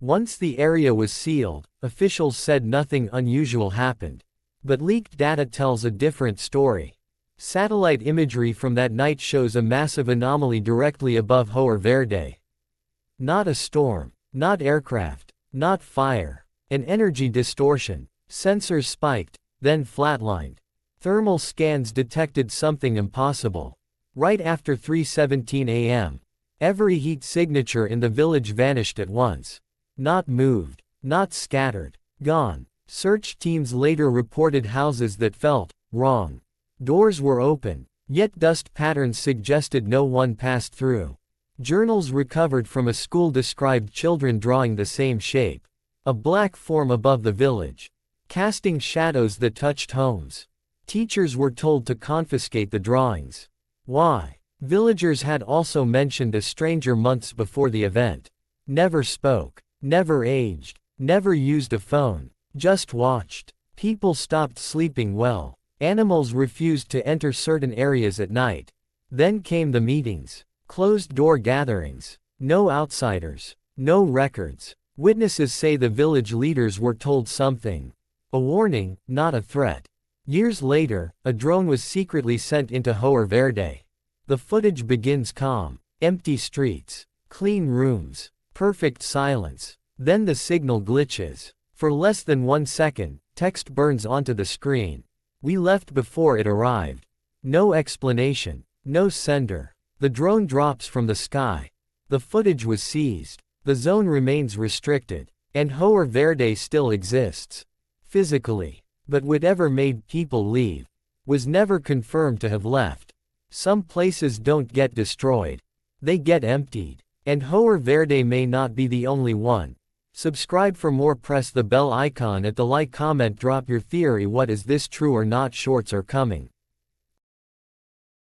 Once the area was sealed, officials said nothing unusual happened. But leaked data tells a different story. Satellite imagery from that night shows a massive anomaly directly above Hoer Verde. Not a storm, not aircraft, not fire. An energy distortion. Sensors spiked, then flatlined. Thermal scans detected something impossible. Right after 3:17 a.m., every heat signature in the village vanished at once. Not moved, not scattered, gone. Search teams later reported houses that felt wrong. Doors were open, yet dust patterns suggested no one passed through. Journals recovered from a school described children drawing the same shape. A black form above the village, casting shadows that touched homes. Teachers were told to confiscate the drawings. Why? Villagers had also mentioned a stranger months before the event. Never spoke, never aged, never used a phone, just watched. People stopped sleeping well. Animals refused to enter certain areas at night. Then came the meetings. Closed-door gatherings. No outsiders. No records. Witnesses say the village leaders were told something. A warning, not a threat. Years later, a drone was secretly sent into Hoer Verde. The footage begins calm. Empty streets. Clean rooms. Perfect silence. Then the signal glitches. For less than 1 second, text burns onto the screen. We left before it arrived. No explanation. No sender. The drone drops from the sky. The footage was seized. The zone remains restricted. And Hoer Verde still exists. Physically. But whatever made people leave was never confirmed to have left. Some places don't get destroyed. They get emptied. And Hoer Verde may not be the only one. Subscribe for more. Press the bell icon at the like comment. Drop your theory. What is this, true or not? Shorts are coming.